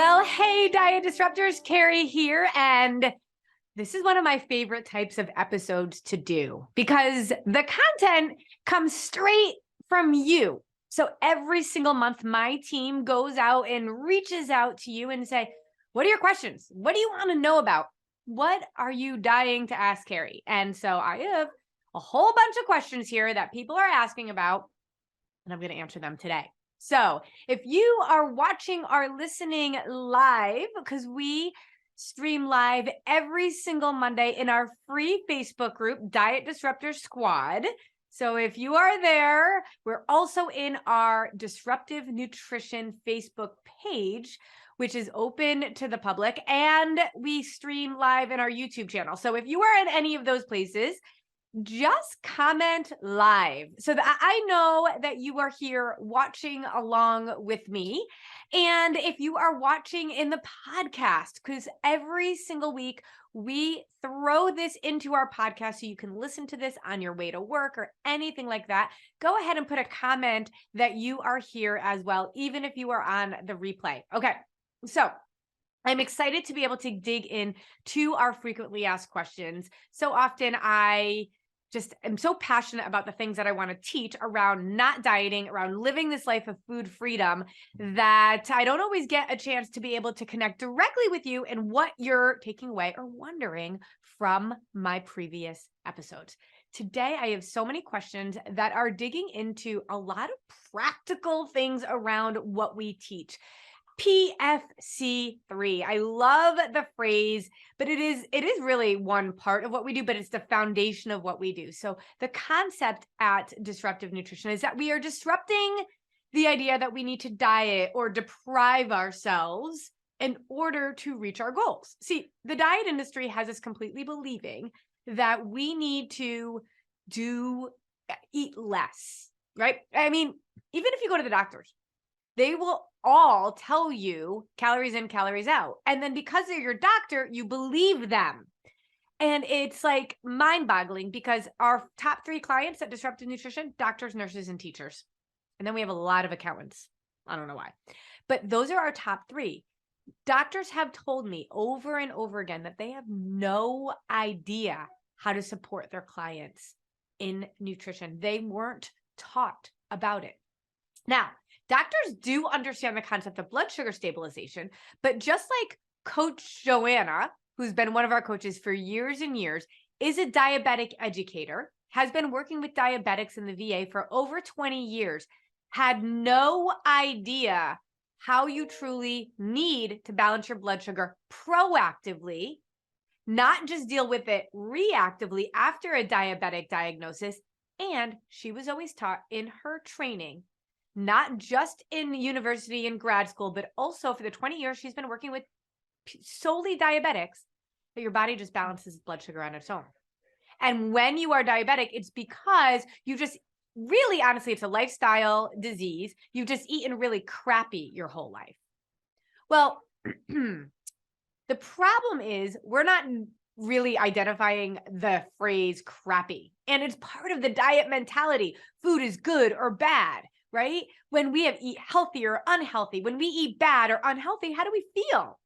Well, hey, Diet Disruptors, Carrie here, and this is one of my favorite types of episodes to do because the content comes straight from you. So every single month, my team goes out and reaches out to you and say, what are your questions? What do you want to know about? What are you dying to ask Carrie? And so I have a whole bunch of questions here that people are asking about, and I'm going to answer them today. So if you are watching or listening live, because we stream live every single Monday in our free Facebook group, Diet Disruptor Squad. So if you are there, we're also in our Disruptive Nutrition Facebook page, which is open to the public, and we stream live in our YouTube channel. So if you are in any of those places, just comment live so that I know that you are here watching along with me. And if you are watching in the podcast, because every single week we throw this into our podcast so you can listen to this on your way to work or anything like that, go ahead and put a comment that you are here as well, even if you are on the replay. Okay, so I'm excited to be able to dig in to our frequently asked questions. So often I am so passionate about the things that I want to teach around not dieting, around living this life of food freedom, that I don't always get a chance to be able to connect directly with you and what you're taking away or wondering from my previous episodes. Today, I have so many questions that are digging into a lot of practical things around what we teach. PFC3. I love the phrase, but it is really one part of what we do, but it's the foundation of what we do. So the concept at Disruptive Nutrition is that we are disrupting the idea that we need to diet or deprive ourselves in order to reach our goals. See, the diet industry has us completely believing that we need to eat less, right? I mean, even if you go to the doctors, they will all tell you calories in, calories out. And then because they're your doctor, you believe them. And it's like mind-boggling because our top 3 clients at Disruptive Nutrition, doctors, nurses, and teachers. And then we have a lot of accountants. I don't know why. But those are our top 3. Doctors have told me over and over again that they have no idea how to support their clients in nutrition. They weren't taught about it. Now, doctors do understand the concept of blood sugar stabilization, but just like Coach Joanna, who's been one of our coaches for years and years, is a diabetic educator, has been working with diabetics in the VA for over 20 years, had no idea how you truly need to balance your blood sugar proactively, not just deal with it reactively after a diabetic diagnosis. And she was always taught in her training, not just in university and grad school, but also for the 20 years she's been working with solely diabetics, that your body just balances blood sugar on its own. And when you are diabetic, it's because you just really, honestly, it's a lifestyle disease. You've just eaten really crappy your whole life. Well, the problem is we're not really identifying the phrase crappy. And it's part of the diet mentality. Food is good or bad. Right? When we eat healthy or unhealthy, when we eat bad or unhealthy, how do we feel?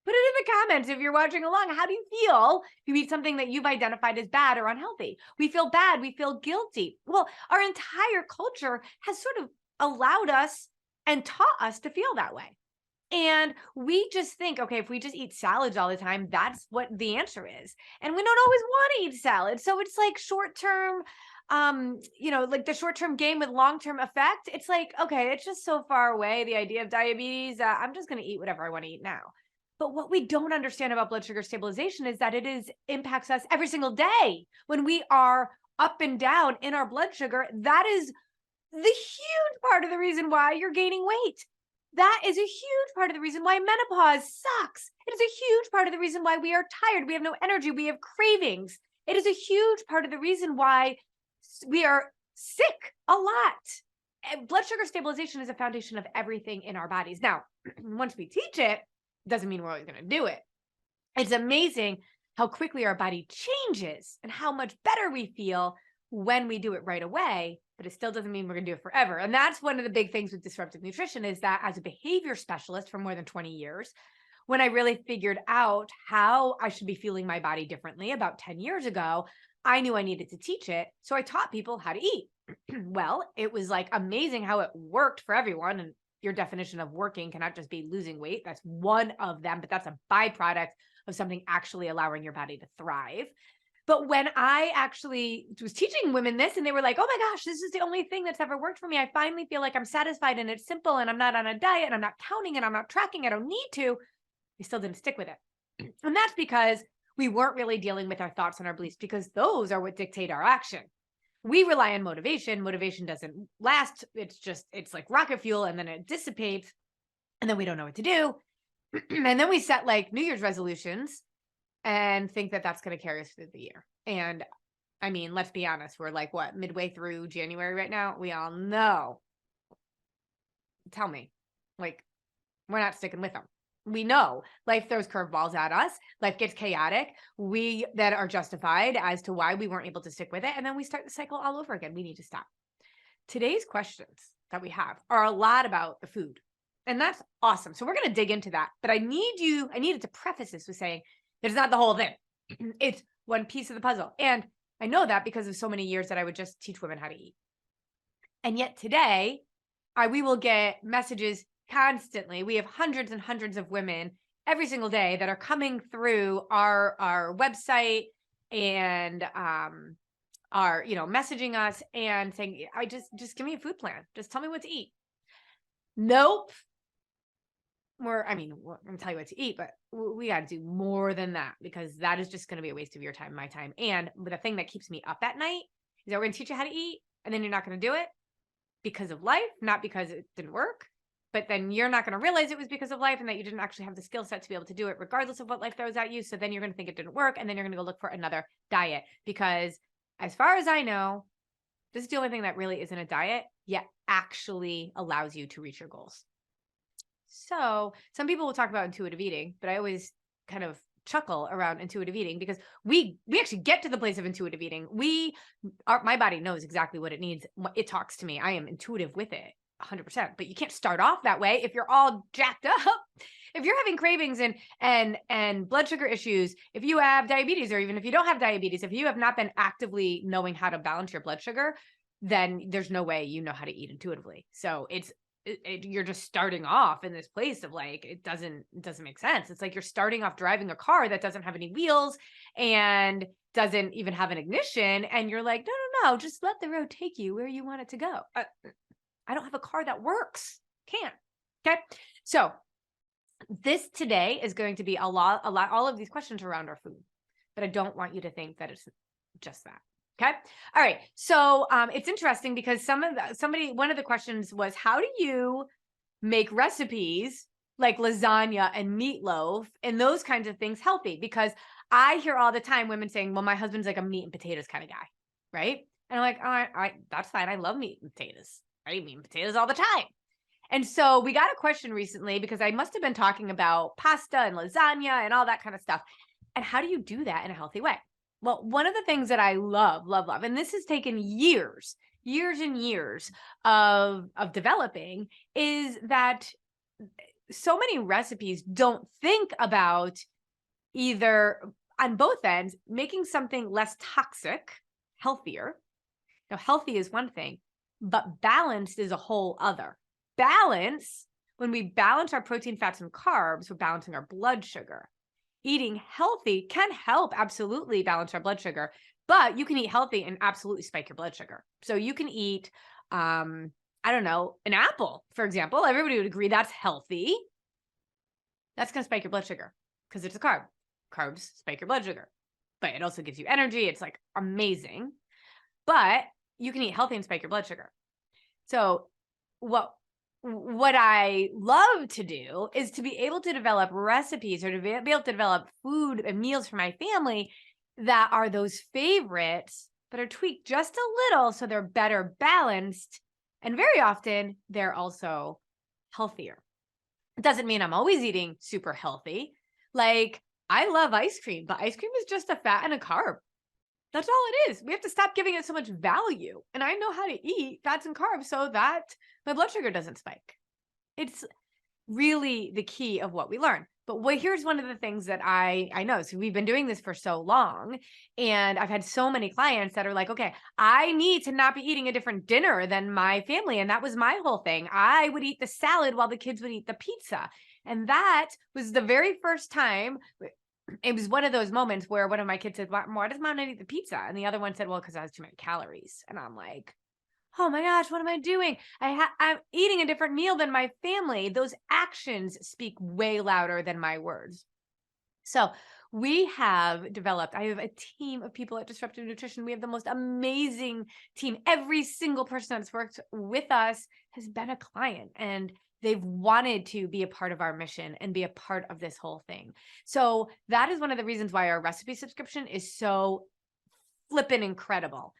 Put it in the comments if you're watching along. How do you feel if you eat something that you've identified as bad or unhealthy? We feel bad. We feel guilty. Well, our entire culture has sort of allowed us and taught us to feel that way. And we just think, okay, if we just eat salads all the time, that's what the answer is. And we don't always want to eat salads. So it's like short-term, like the short-term gain with long-term effect. It's like, okay, it's just so far away, the idea of diabetes. I'm just going to eat whatever I want to eat now. But what we don't understand about blood sugar stabilization is that it impacts us every single day. When we are up and down in our blood sugar, that is the huge part of the reason why you're gaining weight. That is a huge part of the reason why menopause sucks. It is a huge part of the reason why we are tired. We have no energy. We have cravings. It is a huge part of the reason why we are sick a lot. Blood sugar stabilization is a foundation of everything in our bodies. Now, once we teach it, doesn't mean we're always going to do it. It's amazing how quickly our body changes and how much better we feel when we do it right away, but it still doesn't mean we're going to do it forever. And that's one of the big things with disruptive nutrition is that as a behavior specialist for more than 20 years, when I really figured out how I should be fueling my body differently about 10 years ago, I knew I needed to teach it. So I taught people how to eat. Well, it was like amazing how it worked for everyone. And your definition of working cannot just be losing weight. That's one of them, but that's a byproduct of something actually allowing your body to thrive. But when I actually was teaching women this and they were like, oh my gosh, this is the only thing that's ever worked for me. I finally feel like I'm satisfied and it's simple and I'm not on a diet and I'm not counting and I'm not tracking. I don't need to. They still didn't stick with it. And that's because we weren't really dealing with our thoughts and our beliefs, because those are what dictate our action. We rely on motivation. Motivation doesn't last. It's like rocket fuel, and then it dissipates and then we don't know what to do. And then we set like New Year's resolutions and think that that's going to carry us through the year. And I mean, let's be honest. We're like, what, midway through January right now? We all know. Tell me, like, we're not sticking with them. We know life throws curveballs at us. Life gets chaotic. We then are justified as to why we weren't able to stick with it. And then we start the cycle all over again. We need to stop. Today's questions that we have are a lot about the food. And that's awesome. So we're going to dig into that. But I needed to preface this with saying it's not the whole thing. It's one piece of the puzzle. And I know that because of so many years that I would just teach women how to eat. And yet today, we will get messages constantly. We have hundreds and hundreds of women every single day that are coming through our website and are, messaging us and saying, I just give me a food plan. Just tell me what to eat. Nope. I'm going to tell you what to eat, but we got to do more than that, because that is just going to be a waste of your time, my time. And the thing that keeps me up at night is that we're going to teach you how to eat, and then you're not going to do it because of life, not because it didn't work. But then you're not going to realize it was because of life and that you didn't actually have the skill set to be able to do it regardless of what life throws at you. So then you're going to think it didn't work. And then you're going to go look for another diet, because as far as I know, this is the only thing that really isn't a diet yet actually allows you to reach your goals. So some people will talk about intuitive eating, but I always kind of chuckle around intuitive eating, because we actually get to the place of intuitive eating. My body knows exactly what it needs. It talks to me. I am intuitive with it 100%, but you can't start off that way if you're all jacked up. If you're having cravings and blood sugar issues, if you have diabetes, or even if you don't have diabetes, if you have not been actively knowing how to balance your blood sugar, then there's no way you know how to eat intuitively. So you're just starting off in this place of like, it doesn't make sense. It's like you're starting off driving a car that doesn't have any wheels and doesn't even have an ignition. And you're like, no, just let the road take you where you want it to go. I don't have a car that works. Can't. Okay. So this today is going to be all of these questions around our food, but I don't want you to think that it's just that. Okay. All right. So it's interesting because one of the questions was, how do you make recipes like lasagna and meatloaf and those kinds of things healthy? Because I hear all the time women saying, well, my husband's like a meat and potatoes kind of guy. Right. And I'm like, all right, that's fine. I love meat and potatoes. I eat meat and potatoes all the time. And so we got a question recently, because I must have been talking about pasta and lasagna and all that kind of stuff. And how do you do that in a healthy way? Well, one of the things that I love, and this has taken years and years of developing, is that so many recipes don't think about either, on both ends, making something less toxic, healthier. Now, healthy is one thing, but balanced is a whole other. Balance, when we balance our protein, fats, and carbs, we're balancing our blood sugar. Eating healthy can help absolutely balance our blood sugar, but you can eat healthy and absolutely spike your blood sugar. So you can eat, an apple, for example. Everybody would agree that's healthy. That's going to spike your blood sugar because it's a carb. Carbs spike your blood sugar, but it also gives you energy. It's like amazing, but you can eat healthy and spike your blood sugar. So what I love to do is to be able to develop recipes, or to be able to develop food and meals for my family that are those favorites, but are tweaked just a little so they're better balanced. And very often they're also healthier. It doesn't mean I'm always eating super healthy. Like, I love ice cream, but ice cream is just a fat and a carb. That's all it is. We have to stop giving it so much value. And I know how to eat fats and carbs so that my blood sugar doesn't spike. It's really the key of what we learn. But here's one of the things that I know. So we've been doing this for so long, and I've had so many clients that are like, okay, I need to not be eating a different dinner than my family. And that was my whole thing. I would eat the salad while the kids would eat the pizza. And that was the very first time. It was one of those moments where one of my kids said, why does mom not eat the pizza? And the other one said, well, because it has too many calories. And I'm like, oh my gosh, what am I doing? I'm eating a different meal than my family. Those actions speak way louder than my words. So we have developed, I have a team of people at Disruptive Nutrition. We have the most amazing team. Every single person that's worked with us has been a client, and they've wanted to be a part of our mission and be a part of this whole thing. So that is one of the reasons why our recipe subscription is so flippin' incredible.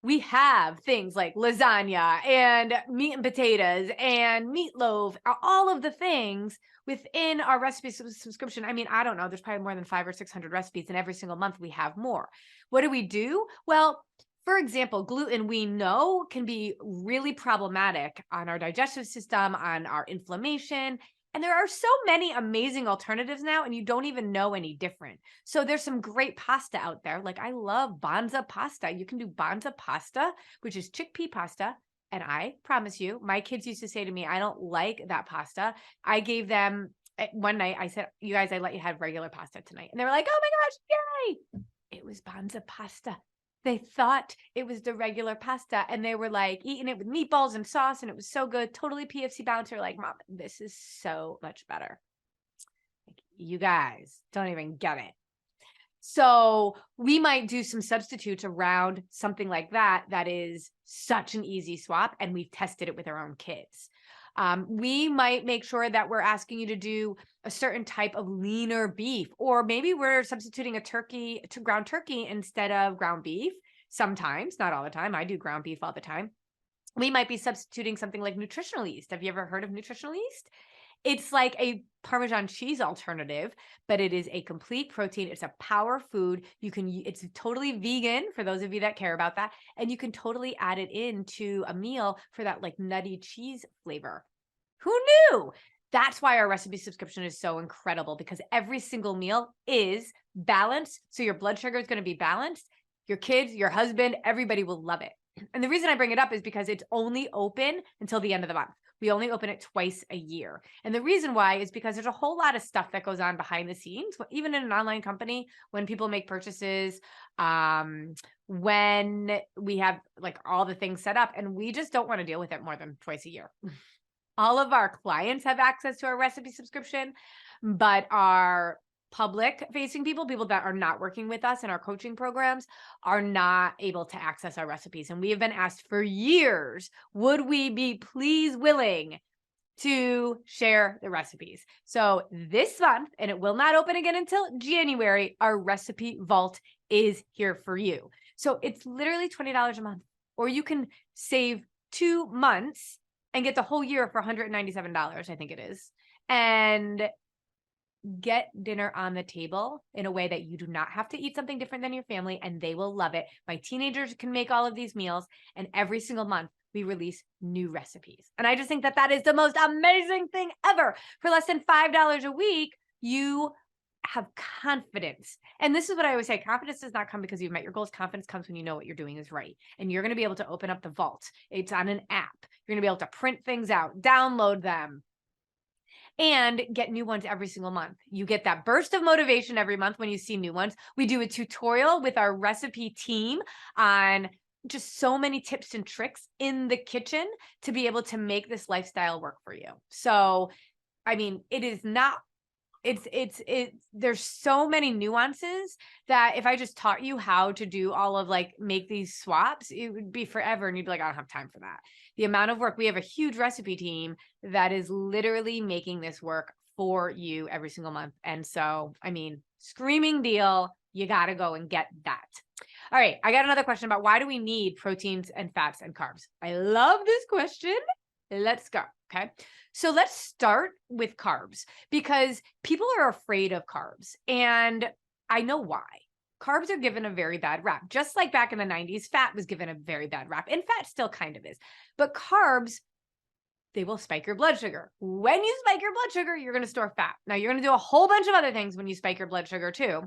We have things like lasagna and meat and potatoes and meatloaf, all of the things within our recipe subscription. I mean, I don't know, there's probably more than 500 or 600 recipes, and every single month we have more. What do we do? Well, for example, gluten, we know, can be really problematic on our digestive system, on our inflammation. And there are so many amazing alternatives now, and you don't even know any different. So there's some great pasta out there. Like, I love Banza pasta. You can do Banza pasta, which is chickpea pasta. And I promise you, my kids used to say to me, I don't like that pasta. I gave them one night, I said, you guys, I let you have regular pasta tonight. And they were like, oh my gosh, yay. It was Banza pasta. They thought it was the regular pasta, and they were like eating it with meatballs and sauce, and it was so good. Totally PFC balanced. They're like, Mom, this is so much better. Like, you guys don't even get it. So we might do some substitutes around something like that. That is such an easy swap, and we've tested it with our own kids. We might make sure that we're asking you to do a certain type of leaner beef, or maybe we're substituting a turkey to ground turkey instead of ground beef. Sometimes, not all the time. I do ground beef all the time. We might be substituting something like nutritional yeast. Have you ever heard of nutritional yeast? It's like a Parmesan cheese alternative, but it is a complete protein. It's a power food. It's totally vegan for those of you that care about that. And you can totally add it into a meal for that like nutty cheese flavor. Who knew? That's why our recipe subscription is so incredible, because every single meal is balanced. So your blood sugar is going to be balanced. Your kids, your husband, everybody will love it. And the reason I bring it up is because it's only open until the end of the month. We only open it twice a year. And the reason why is because there's a whole lot of stuff that goes on behind the scenes, even in an online company, when people make purchases, when we have like all the things set up, and we just don't want to deal with it more than twice a year. All of our clients have access to our recipe subscription, but our public facing people that are not working with us in our coaching programs, are not able to access our recipes. And we have been asked for years, would we be willing to share the recipes? So this month, and it will not open again until January, our recipe vault is here for you. So it's literally $20 a month, or you can save 2 months and get the whole year for $197, I think it is. And get dinner on the table in a way that you do not have to eat something different than your family, and they will love it. My teenagers can make all of these meals, and every single month we release new recipes. And I just think that that is the most amazing thing ever. For less than $5 a week, you have confidence. And this is what I always say, confidence does not come because you've met your goals. Confidence comes when you know what you're doing is right. And you're going to be able to open up the vault. It's on an app. You're going to be able to print things out, download them, and get new ones every single month. You get that burst of motivation every month when you see new ones. We do a tutorial with our recipe team on just so many tips and tricks in the kitchen to be able to make this lifestyle work for you. So, I mean, it is not, there's so many nuances that if I just taught you how to do all of like, make these swaps, it would be forever. And you'd be like, I don't have time for that. The amount of work, we have a huge recipe team that is literally making this work for you every single month. And so, I mean, screaming deal, you got to go and get that. All right. I got another question about why do we need proteins and fats and carbs? I love this question. Let's go. Okay. So let's start with carbs, because people are afraid of carbs, and I know why. Carbs are given a very bad rap. Just like back in the 90s, fat was given a very bad rap, and fat still kind of is. But carbs, they will spike your blood sugar. When you spike your blood sugar, you're going to store fat. Now, you're going to do a whole bunch of other things when you spike your blood sugar too.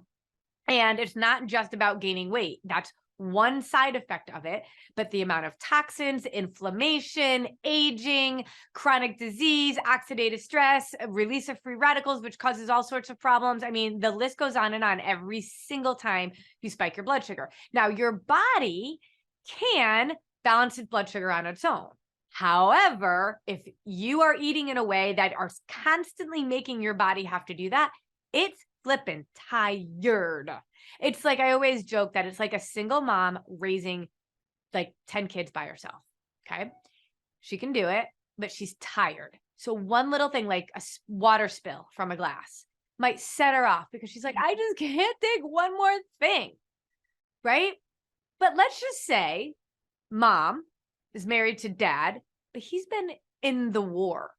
And it's not just about gaining weight. That's one side effect of it, but the amount of toxins, inflammation, aging, chronic disease, oxidative stress, release of free radicals, which causes all sorts of problems. I mean, the list goes on and on every single time you spike your blood sugar. Now, your body can balance its blood sugar on its own. However, if you are eating in a way that are constantly making your body have to do that, it's flipping tired. It's like, I always joke that it's like a single mom raising like 10 kids by herself. Okay. She can do it, but she's tired. So one little thing like a water spill from a glass might set her off because she's like, I just can't take one more thing. Right. But let's just say mom is married to dad, but he's been in the war.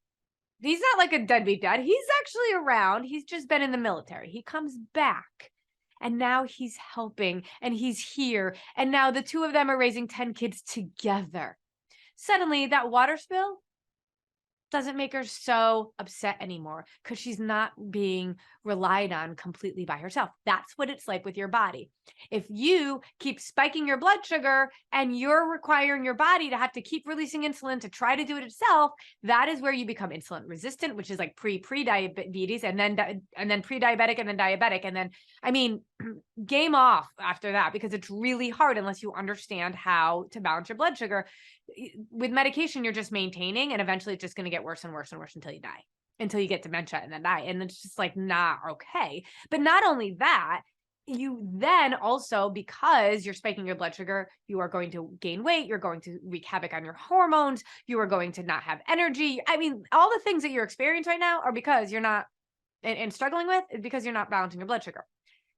He's not like a deadbeat dad. He's actually around. He's just been in the military. He comes back and now he's helping and he's here. And now the two of them are raising 10 kids together. Suddenly that water spill doesn't make her so upset anymore because she's not being relied on completely by herself. That's what it's like with your body. If you keep spiking your blood sugar and you're requiring your body to have to keep releasing insulin to try to do it itself, that is where you become insulin resistant, which is like pre-diabetes and then pre-diabetic and then diabetic. And then, I mean, game off after that because it's really hard unless you understand how to balance your blood sugar. With medication, you're just maintaining and eventually it's just going to get worse and worse and worse until you die, until you get dementia and then die. And it's just like not okay. But not only that, you then also, because you're spiking your blood sugar, you are going to gain weight. You're going to wreak havoc on your hormones. You are going to not have energy. I mean, all the things that you're experiencing right now are because you're not and struggling with is because you're not balancing your blood sugar.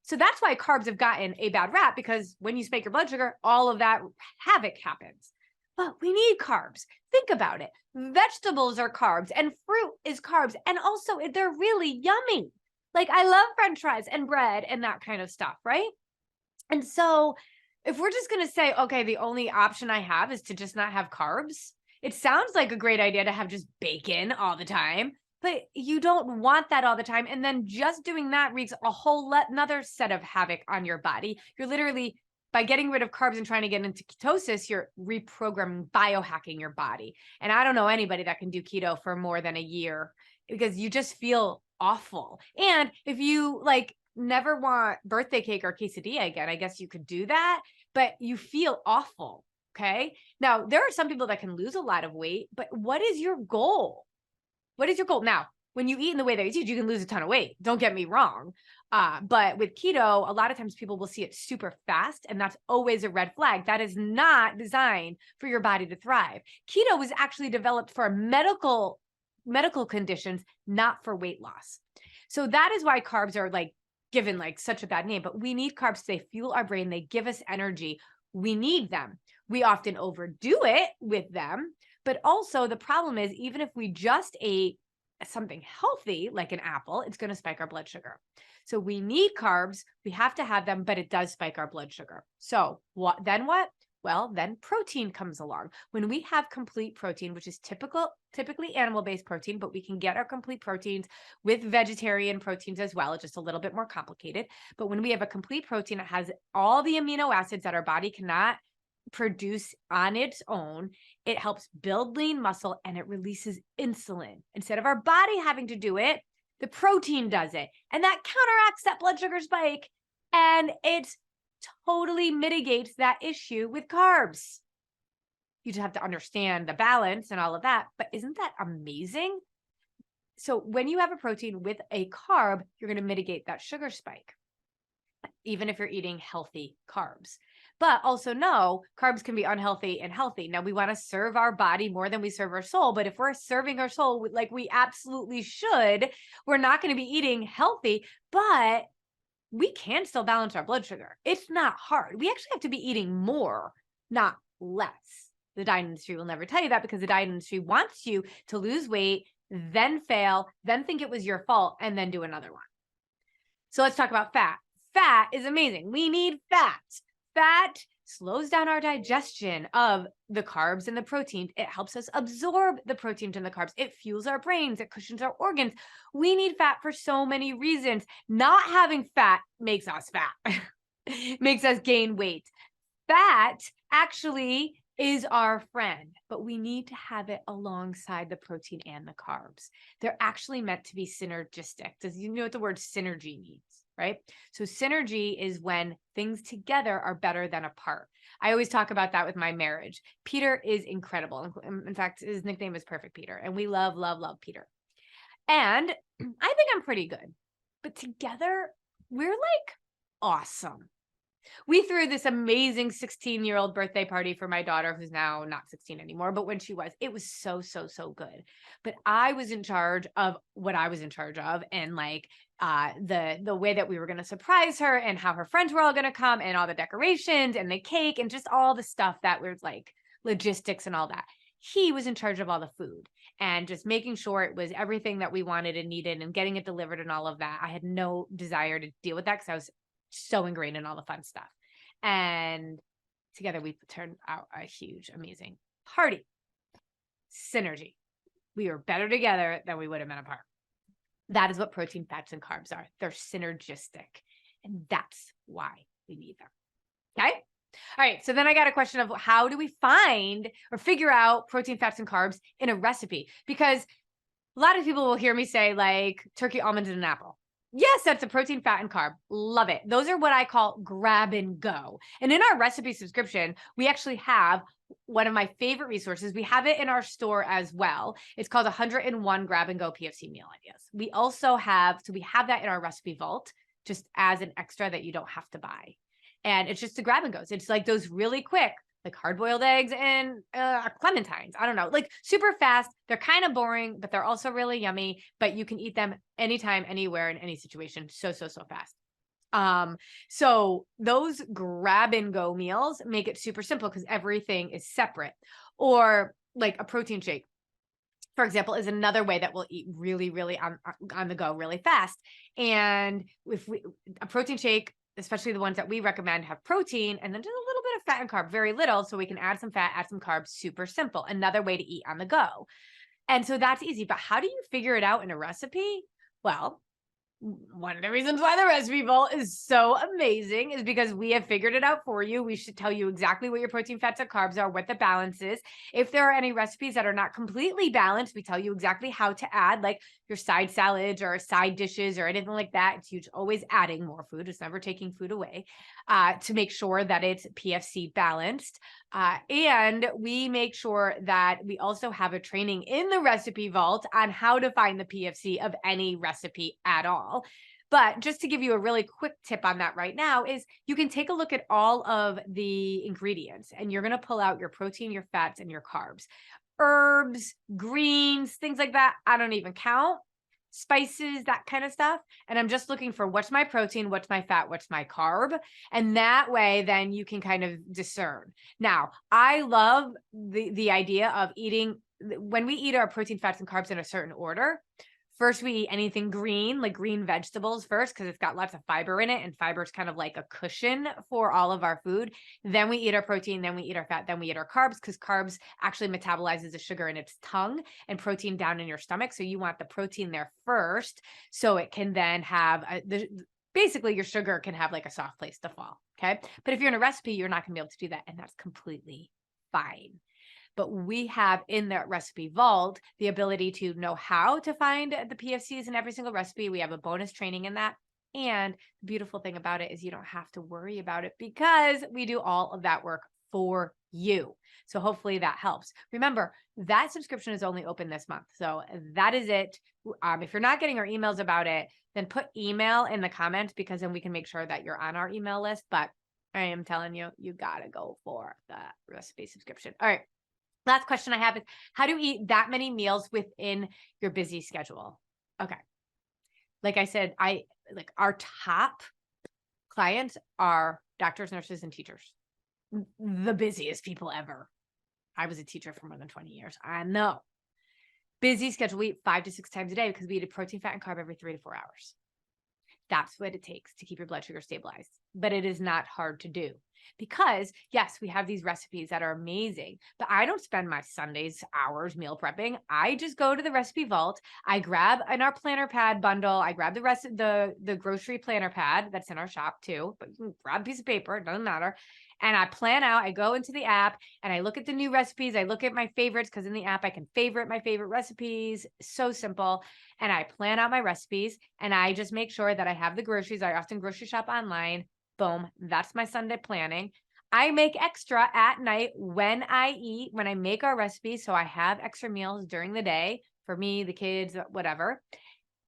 So that's why carbs have gotten a bad rap, because when you spike your blood sugar, all of that havoc happens. But we need carbs. Think about it. Vegetables are carbs and fruit is carbs. And also they're really yummy. Like I love French fries and bread and that kind of stuff, right? And so if we're just going to say, okay, the only option I have is to just not have carbs, it sounds like a great idea to have just bacon all the time, but you don't want that all the time. And then just doing that wreaks a whole another set of havoc on your body. You're literally, by getting rid of carbs and trying to get into ketosis, you're reprogramming, biohacking your body. And I don't know anybody that can do keto for more than a year because you just feel awful. And if you like never want birthday cake or quesadilla again, I guess you could do that, but you feel awful. Okay. Now there are some people that can lose a lot of weight, but what is your goal? What is your goal? Now, when you eat in the way that you teach, you can lose a ton of weight. Don't get me wrong. But with keto, a lot of times people will see it super fast, and that's always a red flag. That is not designed for your body to thrive. Keto was actually developed for medical conditions, not for weight loss. So that is why carbs are like given like such a bad name, but we need carbs. They fuel our brain. They give us energy. We need them. We often overdo it with them, but also the problem is even if we just ate something healthy, like an apple, it's going to spike our blood sugar. So we need carbs. We have to have them, but it does spike our blood sugar. So what? Well, then protein comes along. When we have complete protein, which is typically animal-based protein, but we can get our complete proteins with vegetarian proteins as well. It's just a little bit more complicated. But when we have a complete protein, it has all the amino acids that our body cannot produce on its own. It helps build lean muscle and it releases insulin. Instead of our body having to do it, the protein does it. And that counteracts that blood sugar spike. And it totally mitigates that issue with carbs. You just have to understand the balance and all of that. But isn't that amazing? So when you have a protein with a carb, you're going to mitigate that sugar spike, even if you're eating healthy carbs. But also know carbs can be unhealthy and healthy. Now we want to serve our body more than we serve our soul. But if we're serving our soul like we absolutely should, we're not going to be eating healthy, but we can still balance our blood sugar. It's not hard. We actually have to be eating more, not less. The diet industry will never tell you that because the diet industry wants you to lose weight, then fail, then think it was your fault, and then do another one. So let's talk about fat. Fat is amazing. We need fat. Fat slows down our digestion of the carbs and the protein. It helps us absorb the protein and the carbs. It fuels our brains. It cushions our organs. We need fat for so many reasons. Not having fat makes us fat, makes us gain weight. Fat actually is our friend, but we need to have it alongside the protein and the carbs. They're actually meant to be synergistic. Does you know what the word synergy means, right? So synergy is when things together are better than apart. I always talk about that with my marriage. Peter is incredible. In fact, his nickname is Perfect Peter, and we love, love, love Peter. And I think I'm pretty good, but together we're like awesome. We threw this amazing 16-year-old birthday party for my daughter, who's now not 16 anymore, but when she was, it was so, so, so good. But I was in charge of what I was in charge of, and like the way that we were going to surprise her and how her friends were all going to come and all the decorations and the cake and just all the stuff that was like logistics and all that. He was in charge of all the food and just making sure it was everything that we wanted and needed and getting it delivered and all of that. I had no desire to deal with that because I was so ingrained in all the fun stuff. And together we turned out a huge, amazing party. Synergy. We were better together than we would have been apart. That is what protein, fats, and carbs are. They're synergistic. And that's why we need them. Okay? All right. So then I got a question of how do we find or figure out protein, fats, and carbs in a recipe? Because a lot of people will hear me say like turkey, almonds, and an apple. Yes, that's a protein, fat, and carb. Love it. Those are what I call grab and go. And in our recipe subscription, we actually have one of my favorite resources. We have it in our store as well. It's called 101 grab and go PFC meal ideas. We also have, so we have that in our recipe vault, just as an extra that you don't have to buy. And it's just the grab and goes. It's like those really quick, like hard-boiled eggs and clementines. I don't know, like super fast. They're kind of boring, but they're also really yummy, but you can eat them anytime, anywhere, in any situation. So fast. So those grab and go meals make it super simple because everything is separate. Or like a protein shake, for example, is another way that we'll eat really, really on the go really fast. And if a protein shake, especially the ones that we recommend, have protein and then just a little bit of fat and carb, very little. So we can add some fat, add some carbs, super simple. Another way to eat on the go. And so that's easy. But how do you figure it out in a recipe? Well, one of the reasons why the recipe vault is so amazing is because we have figured it out for you. We should tell you exactly what your protein, fats, and carbs are, what the balance is. If there are any recipes that are not completely balanced, we tell you exactly how to add like your side salads or side dishes or anything like that. It's huge, always adding more food. It's never taking food away to make sure that it's PFC balanced. And we make sure that we also have a training in the recipe vault on how to find the PFC of any recipe at all. But just to give you a really quick tip on that right now is you can take a look at all of the ingredients and you're going to pull out your protein, your fats, and your carbs. Herbs, greens, things like that, I don't even count. Spices, that kind of stuff. And I'm just looking for what's my protein, what's my fat, what's my carb. And that way, then you can kind of discern. Now, I love the idea of eating, when we eat our protein, fats, and carbs in a certain order. First, we eat anything green, like green vegetables first, because it's got lots of fiber in it. And fiber is kind of like a cushion for all of our food. Then we eat our protein, then we eat our fat, then we eat our carbs, because carbs actually metabolizes the sugar in its tongue and protein down in your stomach. So you want the protein there first, so it can then have basically your sugar can have like a soft place to fall. Okay. But if you're in a recipe, you're not going to be able to do that. And that's completely fine. But we have in that recipe vault the ability to know how to find the PFCs in every single recipe. We have a bonus training in that. And the beautiful thing about it is you don't have to worry about it because we do all of that work for you. So hopefully that helps. Remember, that subscription is only open this month. So that is it. If you're not getting our emails about it, then put email in the comments because then we can make sure that you're on our email list. But I am telling you, you got to go for the recipe subscription. All right. Last question I have is, how do you eat that many meals within your busy schedule? Okay. Like I said, our top clients are doctors, nurses, and teachers. The busiest people ever. I was a teacher for more than 20 years. I know. Busy schedule. We eat 5 to 6 times a day because we eat a protein, fat, and carb every 3 to 4 hours. That's what it takes to keep your blood sugar stabilized. But it is not hard to do because, yes, we have these recipes that are amazing, but I don't spend my Sundays hours meal prepping. I just go to the recipe vault. I grab in our planner pad bundle. I grab the rest of the grocery planner pad that's in our shop too, but you can grab a piece of paper. It doesn't matter. And I plan out, I go into the app and I look at the new recipes. I look at my favorites because in the app, I can favorite my favorite recipes. So simple. And I plan out my recipes and I just make sure that I have the groceries. I often grocery shop online. Boom. That's my Sunday planning. I make extra at night when I eat, when I make our recipes. So I have extra meals during the day for me, the kids, whatever.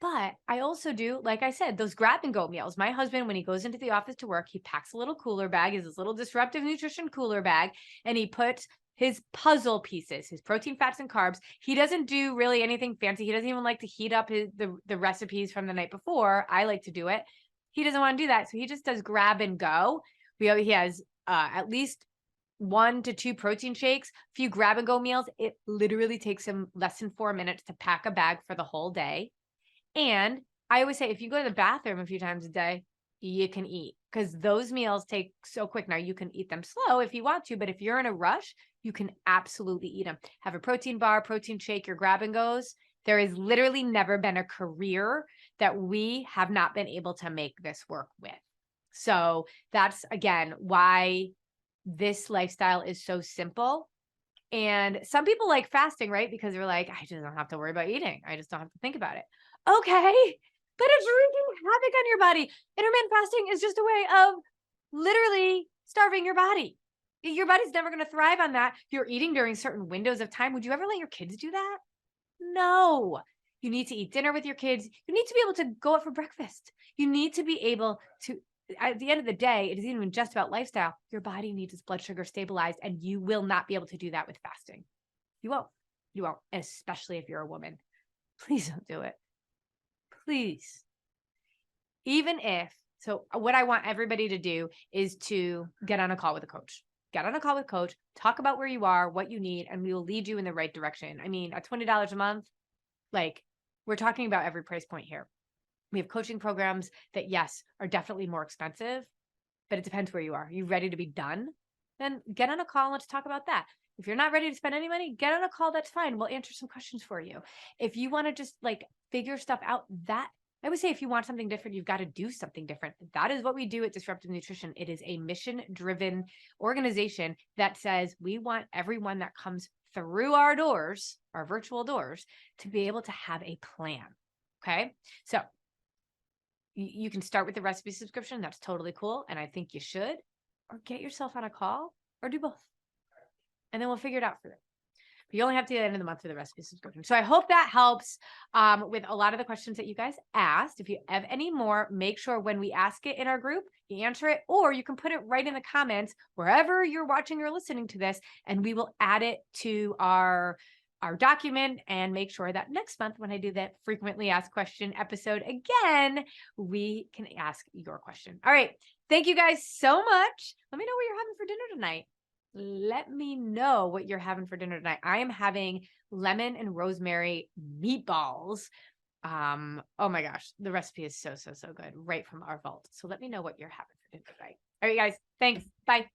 But I also do, like I said, those grab and go meals. My husband, when he goes into the office to work, he packs a little cooler bag, his little Disruptive Nutrition cooler bag, and he puts his puzzle pieces, his protein, fats, and carbs. He doesn't do really anything fancy. He doesn't even like to heat up the recipes from the night before. I like to do it. He doesn't want to do that. So he just does grab and go. He has at least 1 to 2 protein shakes, a few grab and go meals. It literally takes him less than 4 minutes to pack a bag for the whole day. And I always say, if you go to the bathroom a few times a day, you can eat because those meals take so quick. Now you can eat them slow if you want to, but if you're in a rush, you can absolutely eat them. Have a protein bar, protein shake, your grab and goes. There has literally never been a career that we have not been able to make this work with. So that's, again, why this lifestyle is so simple. And some people like fasting, right? Because they're like, I just don't have to worry about eating. I just don't have to think about it. Okay, but it's wreaking havoc on your body. Intermittent fasting is just a way of literally starving your body. Your body's never going to thrive on that. You're eating during certain windows of time. Would you ever let your kids do that? No. You need to eat dinner with your kids. You need to be able to go out for breakfast. You need to be able to, at the end of the day, it isn't even just about lifestyle. Your body needs its blood sugar stabilized, and you will not be able to do that with fasting. You won't. You won't, especially if you're a woman. Please don't do it. Please. Even if, so what I want everybody to do is to get on a call with a coach. Get on a call with a coach, talk about where you are, what you need, and we will lead you in the right direction. I mean, at $20 a month, like we're talking about every price point here. We have coaching programs that, yes, are definitely more expensive, but it depends where you are. Are you ready to be done? Then get on a call and let's talk about that. If you're not ready to spend any money, get on a call. That's fine. We'll answer some questions for you. If you want to just like figure stuff out, that I would say if you want something different, you've got to do something different. That is what we do at Disruptive Nutrition. It is a mission-driven organization that says we want everyone that comes through our doors, our virtual doors, to be able to have a plan. Okay. So you can start with the recipe subscription. That's totally cool. And I think you should, or get yourself on a call or do both. And then we'll figure it out for you. But you only have to the end of the month for the recipe subscription. So I hope that helps with a lot of the questions that you guys asked. If you have any more, make sure when we ask it in our group, you answer it, or you can put it right in the comments wherever you're watching or listening to this, and we will add it to our document and make sure that next month when I do that frequently asked question episode again, we can ask your question. All right. Thank you guys so much. Let me know what you're having for dinner tonight. Let me know what you're having for dinner tonight. I am having lemon and rosemary meatballs. Oh my gosh, the recipe is so good, right from our vault. So let me know what you're having for dinner tonight. All right, guys, thanks. Bye.